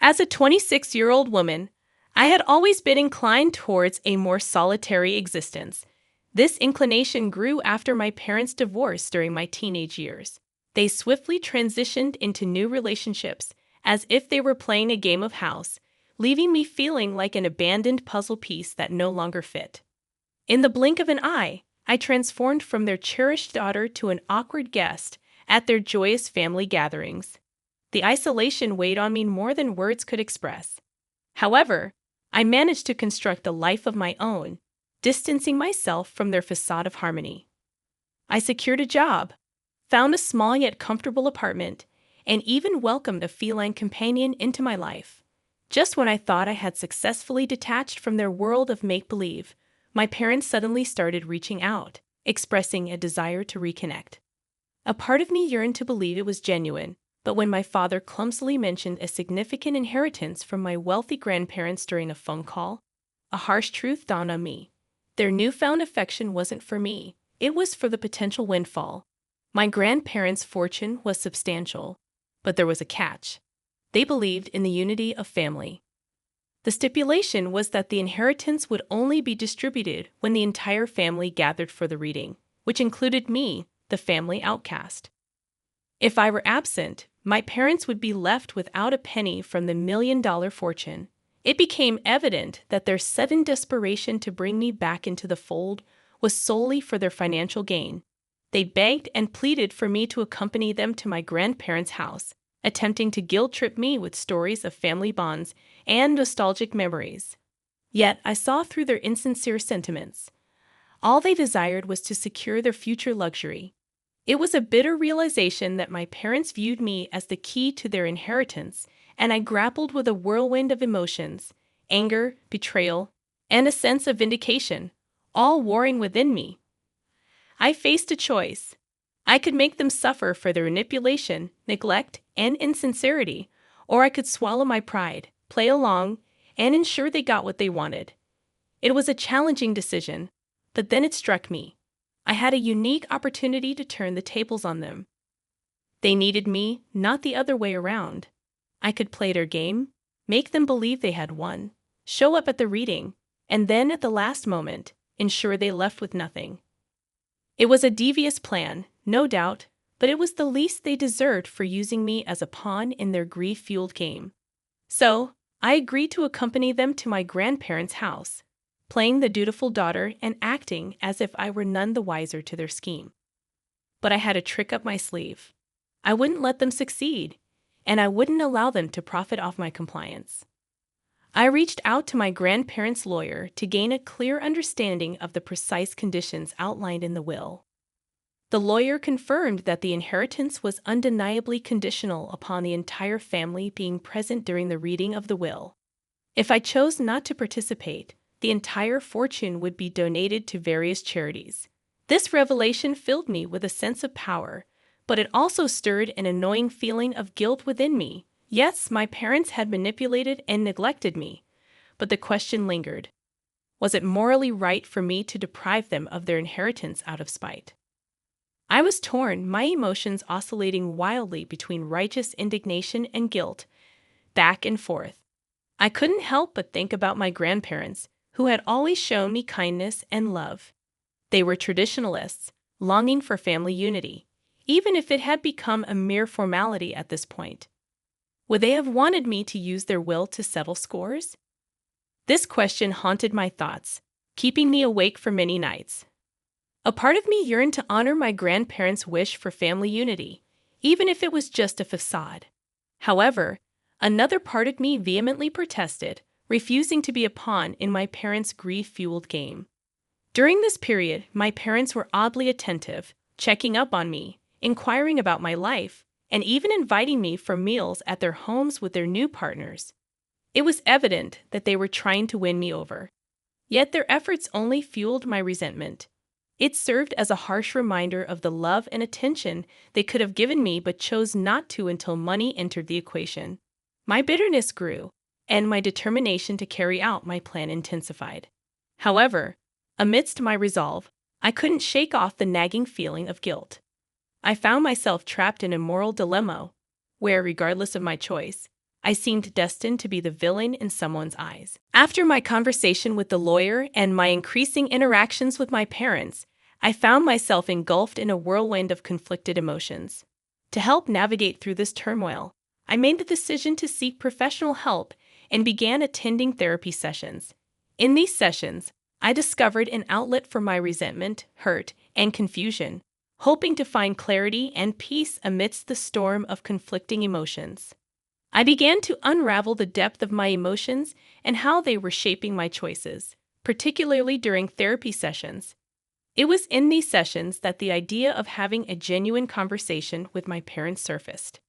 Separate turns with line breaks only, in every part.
As a 26-year-old woman, I had always been inclined towards a more solitary existence. This inclination grew after my parents' divorce during my teenage years. They swiftly transitioned into new relationships as if they were playing a game of house, leaving me feeling like an abandoned puzzle piece that no longer fit. In the blink of an eye, I transformed from their cherished daughter to an awkward guest at their joyous family gatherings. The isolation weighed on me more than words could express. However, I managed to construct a life of my own, distancing myself from their facade of harmony. I secured a job, found a small yet comfortable apartment, and even welcomed a feline companion into my life. Just when I thought I had successfully detached from their world of make-believe, my parents suddenly started reaching out, expressing a desire to reconnect. A part of me yearned to believe it was genuine, but when my father clumsily mentioned a significant inheritance from my wealthy grandparents during a phone call, a harsh truth dawned on me. Their newfound affection wasn't for me, it was for the potential windfall. My grandparents' fortune was substantial, but there was a catch. They believed in the unity of family. The stipulation was that the inheritance would only be distributed when the entire family gathered for the reading, which included me, the family outcast. If I were absent, my parents would be left without a penny from the million-dollar fortune. It became evident that their sudden desperation to bring me back into the fold was solely for their financial gain. They begged and pleaded for me to accompany them to my grandparents' house, attempting to guilt-trip me with stories of family bonds and nostalgic memories. Yet I saw through their insincere sentiments. All they desired was to secure their future luxury. It was a bitter realization that my parents viewed me as the key to their inheritance, and I grappled with a whirlwind of emotions, anger, betrayal, and a sense of vindication, all warring within me. I faced a choice. I could make them suffer for their manipulation, neglect, and insincerity, or I could swallow my pride, play along, and ensure they got what they wanted. It was a challenging decision, but then it struck me. I had a unique opportunity to turn the tables on them. They needed me, not the other way around. I could play their game, make them believe they had won, show up at the reading, and then at the last moment, ensure they left with nothing. It was a devious plan, no doubt, but it was the least they deserved for using me as a pawn in their grief-fueled game. So, I agreed to accompany them to my grandparents' house, playing the dutiful daughter and acting as if I were none the wiser to their scheme. But I had a trick up my sleeve. I wouldn't let them succeed, and I wouldn't allow them to profit off my compliance. I reached out to my grandparents' lawyer to gain a clear understanding of the precise conditions outlined in the will. The lawyer confirmed that the inheritance was undeniably conditional upon the entire family being present during the reading of the will. If I chose not to participate, the entire fortune would be donated to various charities. This revelation filled me with a sense of power, but it also stirred an annoying feeling of guilt within me. Yes, my parents had manipulated and neglected me, but the question lingered. Was it morally right for me to deprive them of their inheritance out of spite? I was torn, my emotions oscillating wildly between righteous indignation and guilt, back and forth. I couldn't help but think about my grandparents, who had always shown me kindness and love. They were traditionalists, longing for family unity, even if it had become a mere formality at this point. Would they have wanted me to use their will to settle scores? This question haunted my thoughts, keeping me awake for many nights. A part of me yearned to honor my grandparents' wish for family unity, even if it was just a facade. However, another part of me vehemently protested, refusing to be a pawn in my parents' grief-fueled game. During this period, my parents were oddly attentive, checking up on me, inquiring about my life, and even inviting me for meals at their homes with their new partners. It was evident that they were trying to win me over. Yet their efforts only fueled my resentment. It served as a harsh reminder of the love and attention they could have given me but chose not to until money entered the equation. My bitterness grew, and my determination to carry out my plan intensified. However, amidst my resolve, I couldn't shake off the nagging feeling of guilt. I found myself trapped in a moral dilemma where, regardless of my choice, I seemed destined to be the villain in someone's eyes. After my conversation with the lawyer and my increasing interactions with my parents, I found myself engulfed in a whirlwind of conflicted emotions. To help navigate through this turmoil, I made the decision to seek professional help and began attending therapy sessions. In these sessions, I discovered an outlet for my resentment, hurt, and confusion, hoping to find clarity and peace amidst the storm of conflicting emotions. I began to unravel the depth of my emotions and how they were shaping my choices, particularly during therapy sessions. It was in these sessions that the idea of having a genuine conversation with my parents surfaced.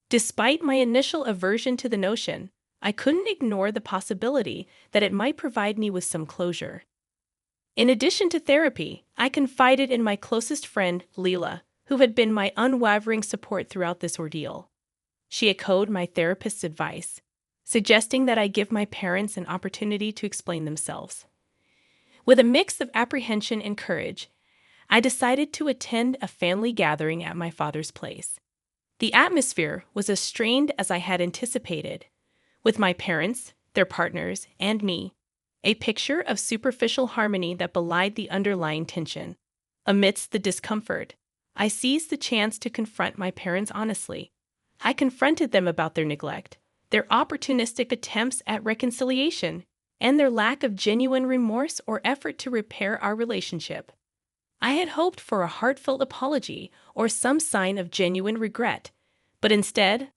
Despite my initial aversion to the notion, I couldn't ignore the possibility that it might provide me with some closure. In addition to therapy, I confided in my closest friend, Leela, who had been my unwavering support throughout this ordeal. She echoed my therapist's advice, suggesting that I give my parents an opportunity to explain themselves. With a mix of apprehension and courage, I decided to attend a family gathering at my father's place. The atmosphere was as strained as I had anticipated, with my parents, their partners, and me, a picture of superficial harmony that belied the underlying tension. Amidst the discomfort, I seized the chance to confront my parents honestly. I confronted them about their neglect, their opportunistic attempts at reconciliation, and their lack of genuine remorse or effort to repair our relationship. I had hoped for a heartfelt apology or some sign of genuine regret, but instead,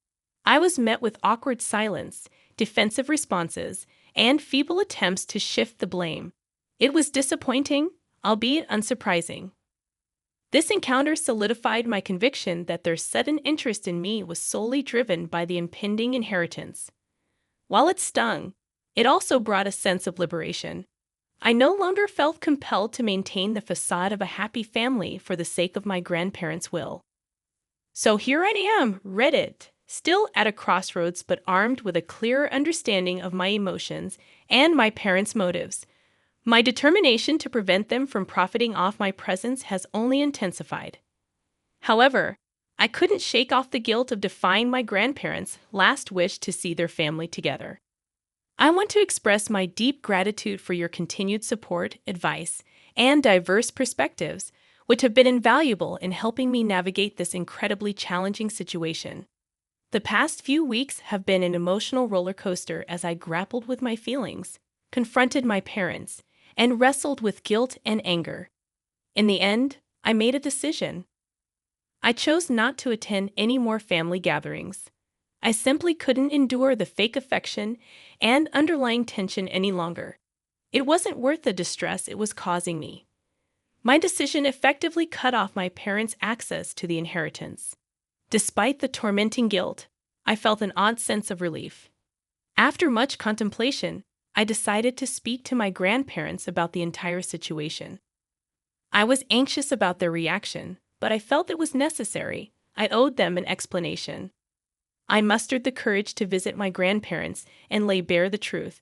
I was met with awkward silence, defensive responses, and feeble attempts to shift the blame. It was disappointing, albeit unsurprising. This encounter solidified my conviction that their sudden interest in me was solely driven by the impending inheritance. While it stung, it also brought a sense of liberation. I no longer felt compelled to maintain the facade of a happy family for the sake of my grandparents' will. So here I am, ready, still at a crossroads but armed with a clearer understanding of my emotions and my parents' motives. My determination to prevent them from profiting off my presence has only intensified. However, I couldn't shake off the guilt of defying my grandparents' last wish to see their family together. I want to express my deep gratitude for your continued support, advice, and diverse perspectives, which have been invaluable in helping me navigate this incredibly challenging situation. The past few weeks have been an emotional roller coaster as I grappled with my feelings, confronted my parents, and wrestled with guilt and anger. In the end, I made a decision. I chose not to attend any more family gatherings. I simply couldn't endure the fake affection and underlying tension any longer. It wasn't worth the distress it was causing me. My decision effectively cut off my parents' access to the inheritance. Despite the tormenting guilt, I felt an odd sense of relief. After much contemplation, I decided to speak to my grandparents about the entire situation. I was anxious about their reaction, but I felt it was necessary. I owed them an explanation. I mustered the courage to visit my grandparents and lay bare the truth.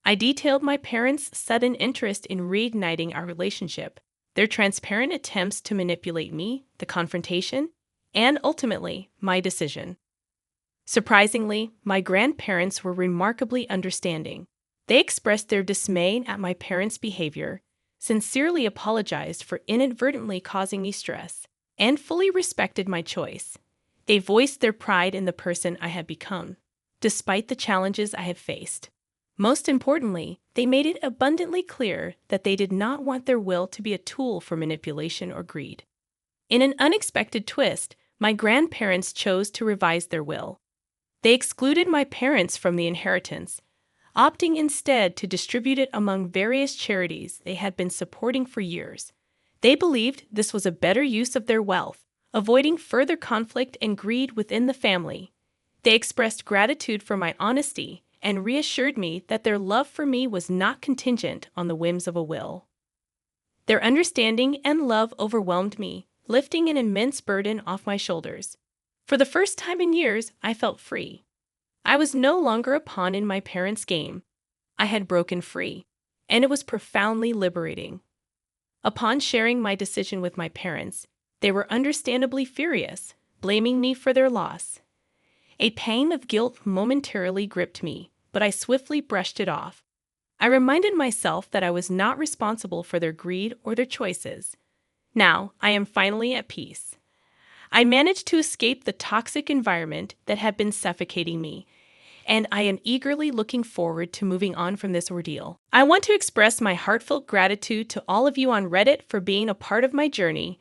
I detailed my parents' sudden interest in reigniting our relationship, their transparent attempts to manipulate me, the confrontation, and ultimately, my decision. Surprisingly, my grandparents were remarkably understanding. They expressed their dismay at my parents' behavior, sincerely apologized for inadvertently causing me stress, and fully respected my choice. They voiced their pride in the person I had become, despite the challenges I had faced. Most importantly, they made it abundantly clear that they did not want their will to be a tool for manipulation or greed. In an unexpected twist, my grandparents chose to revise their will. They excluded my parents from the inheritance, opting instead to distribute it among various charities they had been supporting for years. They believed this was a better use of their wealth, avoiding further conflict and greed within the family. They expressed gratitude for my honesty and reassured me that their love for me was not contingent on the whims of a will. Their understanding and love overwhelmed me, lifting an immense burden off my shoulders. For the first time in years, I felt free. I was no longer a pawn in my parents' game. I had broken free, and it was profoundly liberating. Upon sharing my decision with my parents, they were understandably furious, blaming me for their loss. A pang of guilt momentarily gripped me, but I swiftly brushed it off. I reminded myself that I was not responsible for their greed or their choices. Now, I am finally at peace. I managed to escape the toxic environment that had been suffocating me, and I am eagerly looking forward to moving on from this ordeal. I want to express my heartfelt gratitude to all of you on Reddit for being a part of my journey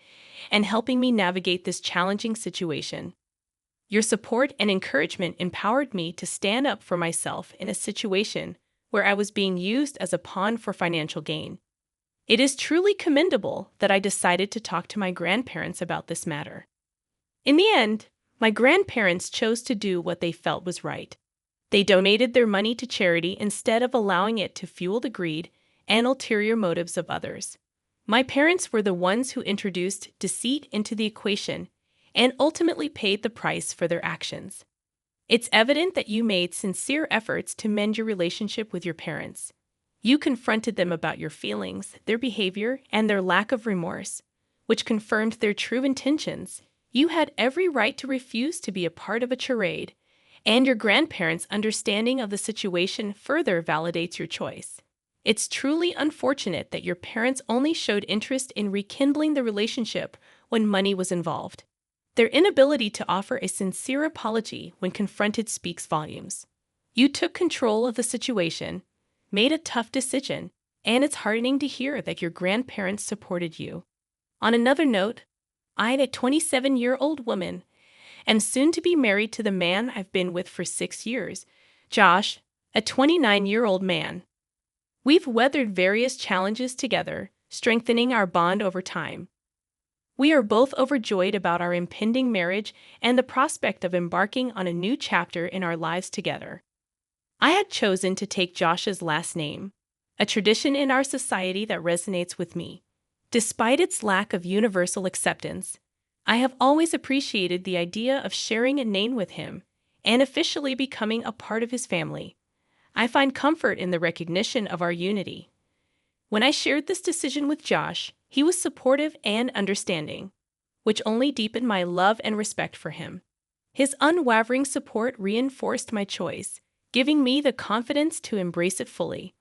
and helping me navigate this challenging situation. Your support and encouragement empowered me to stand up for myself in a situation where I was being used as a pawn for financial gain. It is truly commendable that I decided to talk to my grandparents about this matter. In the end, my grandparents chose to do what they felt was right. They donated their money to charity instead of allowing it to fuel the greed and ulterior motives of others. My parents were the ones who introduced deceit into the equation and ultimately paid the price for their actions. It's evident that you made sincere efforts to mend your relationship with your parents. You confronted them about your feelings, their behavior, and their lack of remorse, which confirmed their true intentions. You had every right to refuse to be a part of a charade, and your grandparents' understanding of the situation further validates your choice. It's truly unfortunate that your parents only showed interest in rekindling the relationship when money was involved. Their inability to offer a sincere apology when confronted speaks volumes. You took control of the situation, made a tough decision, and it's heartening to hear that your grandparents supported you. On another note, I'm a 27-year-old woman and soon to be married to the man I've been with for 6 years, Josh, a 29-year-old man. We've weathered various challenges together, strengthening our bond over time. We are both overjoyed about our impending marriage and the prospect of embarking on a new chapter in our lives together. I had chosen to take Josh's last name, a tradition in our society that resonates with me. Despite its lack of universal acceptance, I have always appreciated the idea of sharing a name with him and officially becoming a part of his family. I find comfort in the recognition of our unity. When I shared this decision with Josh, he was supportive and understanding, which only deepened my love and respect for him. His unwavering support reinforced my choice, giving me the confidence to embrace it fully.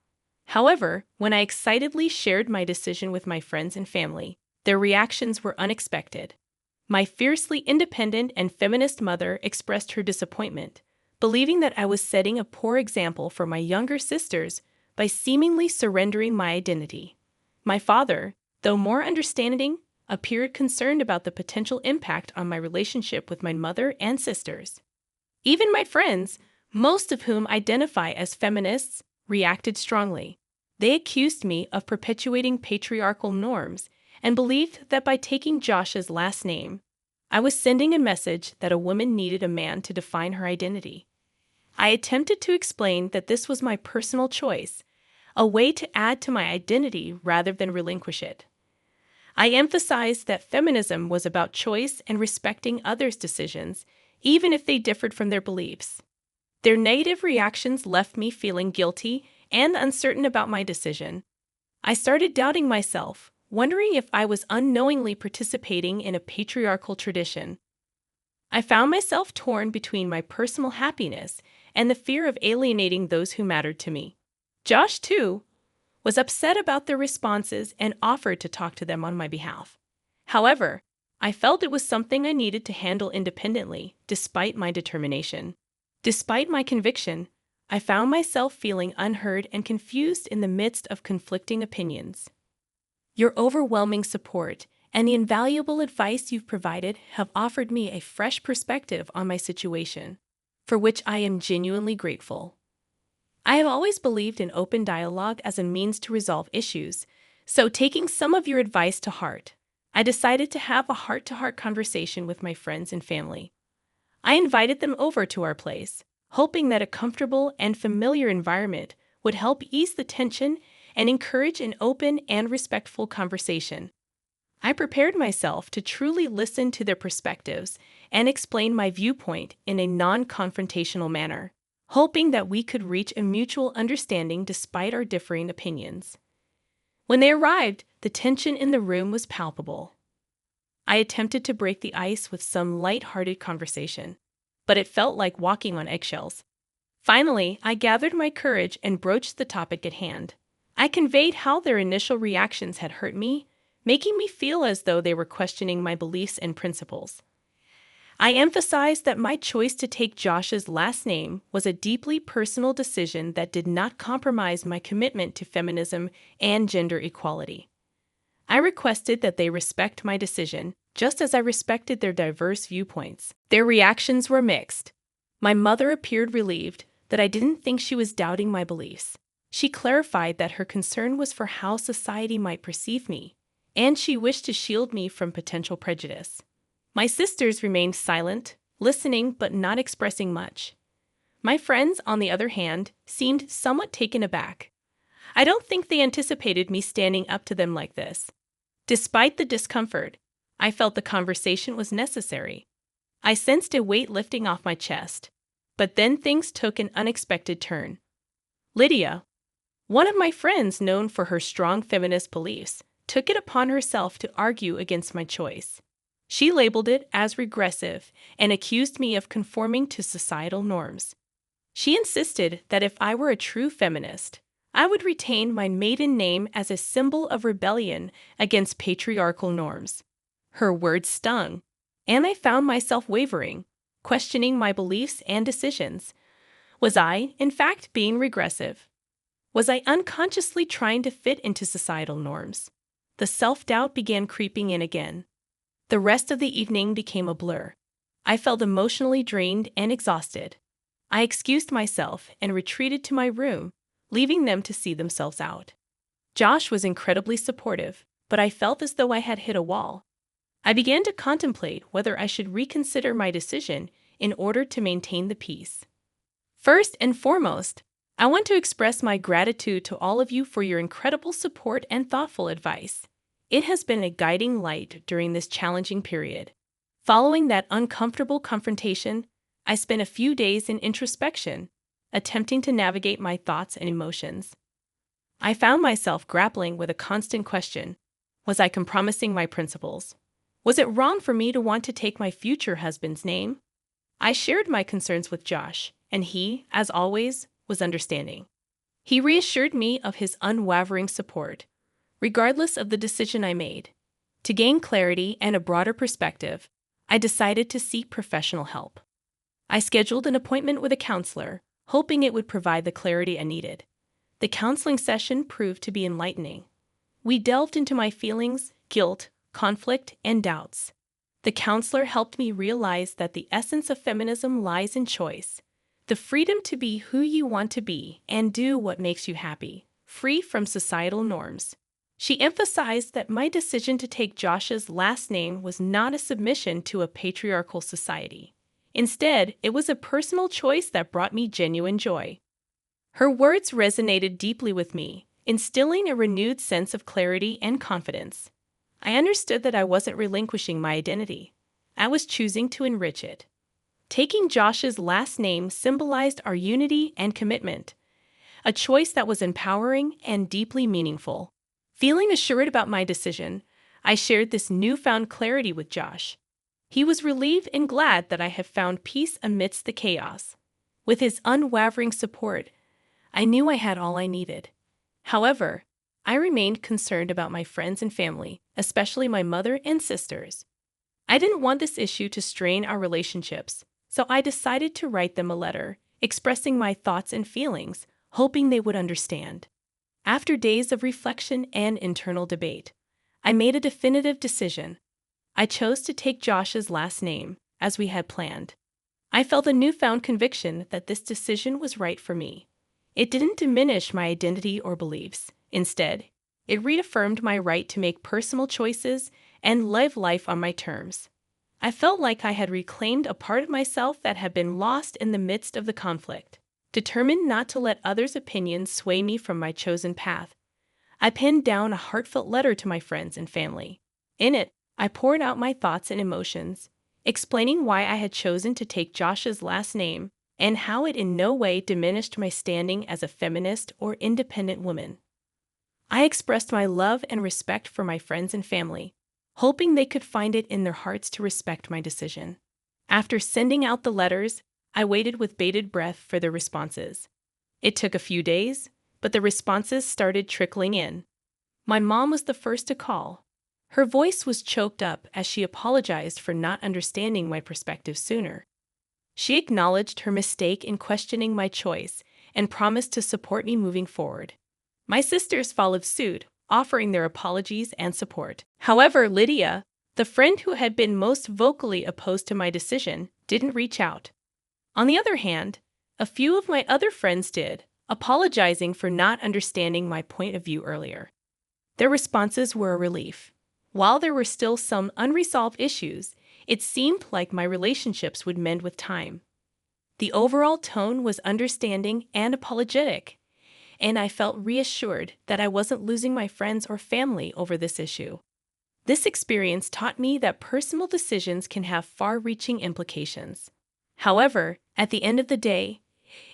However, when I excitedly shared my decision with my friends and family, their reactions were unexpected. My fiercely independent and feminist mother expressed her disappointment, believing that I was setting a poor example for my younger sisters by seemingly surrendering my identity. My father, though more understanding, appeared concerned about the potential impact on my relationship with my mother and sisters. Even my friends, most of whom identify as feminists, reacted strongly. They accused me of perpetuating patriarchal norms and believed that by taking Josh's last name, I was sending a message that a woman needed a man to define her identity. I attempted to explain that this was my personal choice, a way to add to my identity rather than relinquish it. I emphasized that feminism was about choice and respecting others' decisions, even if they differed from their beliefs. Their negative reactions left me feeling guilty and uncertain about my decision. I started doubting myself, wondering if I was unknowingly participating in a patriarchal tradition. I found myself torn between my personal happiness and the fear of alienating those who mattered to me. Josh, too, was upset about their responses and offered to talk to them on my behalf. However, I felt it was something I needed to handle independently, despite my determination. Despite my conviction, I found myself feeling unheard and confused in the midst of conflicting opinions. Your overwhelming support and the invaluable advice you've provided have offered me a fresh perspective on my situation, for which I am genuinely grateful. I have always believed in open dialogue as a means to resolve issues, so taking some of your advice to heart, I decided to have a heart-to-heart conversation with my friends and family. I invited them over to our place, hoping that a comfortable and familiar environment would help ease the tension and encourage an open and respectful conversation. I prepared myself to truly listen to their perspectives and explain my viewpoint in a non-confrontational manner, hoping that we could reach a mutual understanding despite our differing opinions. When they arrived, the tension in the room was palpable. I attempted to break the ice with some light-hearted conversation. but it felt like walking on eggshells. Finally, I gathered my courage and broached the topic at hand. I conveyed how their initial reactions had hurt me, making me feel as though they were questioning my beliefs and principles. I emphasized that my choice to take Josh's last name was a deeply personal decision that did not compromise my commitment to feminism and gender equality. I requested that they respect my decision, just as I respected their diverse viewpoints. Their reactions were mixed. My mother appeared relieved that I didn't think she was doubting my beliefs. She clarified that her concern was for how society might perceive me, and she wished to shield me from potential prejudice. My sisters remained silent, listening but not expressing much. My friends, on the other hand, seemed somewhat taken aback. I don't think they anticipated me standing up to them like this. Despite the discomfort, I felt the conversation was necessary. I sensed a weight lifting off my chest. But then things took an unexpected turn. Lydia, one of my friends known for her strong feminist beliefs, took it upon herself to argue against my choice. She labeled it as regressive and accused me of conforming to societal norms. She insisted that if I were a true feminist, I would retain my maiden name as a symbol of rebellion against patriarchal norms. Her words stung, and I found myself wavering, questioning my beliefs and decisions. Was I, in fact, being regressive? Was I unconsciously trying to fit into societal norms? The self-doubt began creeping in again. The rest of the evening became a blur. I felt emotionally drained and exhausted. I excused myself and retreated to my room, leaving them to see themselves out. Josh was incredibly supportive, but I felt as though I had hit a wall. I began to contemplate whether I should reconsider my decision in order to maintain the peace. First and foremost, I want to express my gratitude to all of you for your incredible support and thoughtful advice. It has been a guiding light during this challenging period. Following that uncomfortable confrontation, I spent a few days in introspection, attempting to navigate my thoughts and emotions. I found myself grappling with a constant question: was I compromising my principles? Was it wrong for me to want to take my future husband's name? I shared my concerns with Josh, and he, as always, was understanding. He reassured me of his unwavering support, regardless of the decision I made. To gain clarity and a broader perspective, I decided to seek professional help. I scheduled an appointment with a counselor, hoping it would provide the clarity I needed. The counseling session proved to be enlightening. We delved into my feelings, guilt, conflict, and doubts. The counselor helped me realize that the essence of feminism lies in choice, the freedom to be who you want to be and do what makes you happy, free from societal norms. She emphasized that my decision to take Josh's last name was not a submission to a patriarchal society. Instead, it was a personal choice that brought me genuine joy. Her words resonated deeply with me, instilling a renewed sense of clarity and confidence. I understood that I wasn't relinquishing my identity. I was choosing to enrich it. Taking Josh's last name symbolized our unity and commitment, a choice that was empowering and deeply meaningful. Feeling assured about my decision, I shared this newfound clarity with Josh. He was relieved and glad that I had found peace amidst the chaos. With his unwavering support, I knew I had all I needed. However, I remained concerned about my friends and family, especially my mother and sisters. I didn't want this issue to strain our relationships, so I decided to write them a letter, expressing my thoughts and feelings, hoping they would understand. After days of reflection and internal debate, I made a definitive decision. I chose to take Josh's last name, as we had planned. I felt a newfound conviction that this decision was right for me. It didn't diminish my identity or beliefs. Instead, it reaffirmed my right to make personal choices and live life on my terms. I felt like I had reclaimed a part of myself that had been lost in the midst of the conflict. Determined not to let others' opinions sway me from my chosen path, I penned down a heartfelt letter to my friends and family. In it, I poured out my thoughts and emotions, explaining why I had chosen to take Josh's last name and how it in no way diminished my standing as a feminist or independent woman. I expressed my love and respect for my friends and family, hoping they could find it in their hearts to respect my decision. After sending out the letters, I waited with bated breath for the responses. It took a few days, but the responses started trickling in. My mom was the first to call. Her voice was choked up as she apologized for not understanding my perspective sooner. She acknowledged her mistake in questioning my choice and promised to support me moving forward. My sisters followed suit, offering their apologies and support. However, Lydia, the friend who had been most vocally opposed to my decision, didn't reach out. On the other hand, a few of my other friends did, apologizing for not understanding my point of view earlier. Their responses were a relief. While there were still some unresolved issues, it seemed like my relationships would mend with time. The overall tone was understanding and apologetic, and I felt reassured that I wasn't losing my friends or family over this issue. This experience taught me that personal decisions can have far-reaching implications. However, at the end of the day,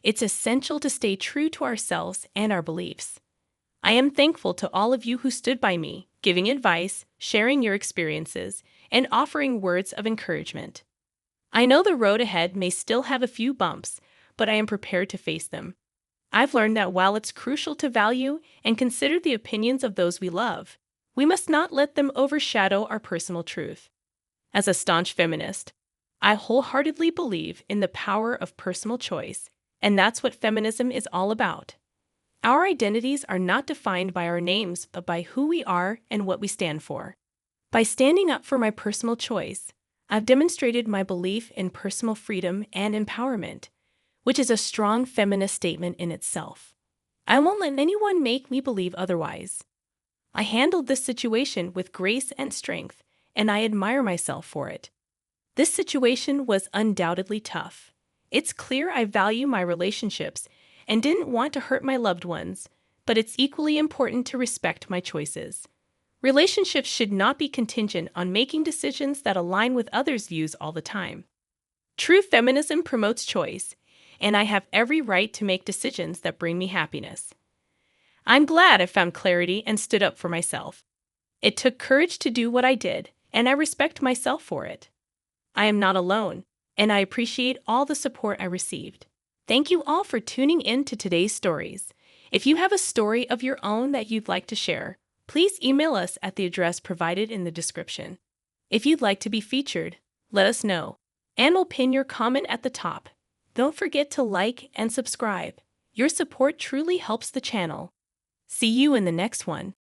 it's essential to stay true to ourselves and our beliefs. I am thankful to all of you who stood by me, giving advice, sharing your experiences, and offering words of encouragement. I know the road ahead may still have a few bumps, but I am prepared to face them. I've learned that while it's crucial to value and consider the opinions of those we love, we must not let them overshadow our personal truth. As a staunch feminist, I wholeheartedly believe in the power of personal choice, and that's what feminism is all about. Our identities are not defined by our names, but by who we are and what we stand for. By standing up for my personal choice, I've demonstrated my belief in personal freedom and empowerment, which is a strong feminist statement in itself. I won't let anyone make me believe otherwise. I handled this situation with grace and strength, and I admire myself for it. This situation was undoubtedly tough. It's clear I value my relationships and didn't want to hurt my loved ones, but it's equally important to respect my choices. Relationships should not be contingent on making decisions that align with others' views all the time. True feminism promotes choice, and I have every right to make decisions that bring me happiness. I'm glad I found clarity and stood up for myself. It took courage to do what I did, and I respect myself for it. I am not alone, and I appreciate all the support I received. Thank you all for tuning in to today's stories. If you have a story of your own that you'd like to share, please email us at the address provided in the description. If you'd like to be featured, let us know, and we'll pin your comment at the top. Don't forget to like and subscribe. Your support truly helps the channel. See you in the next one.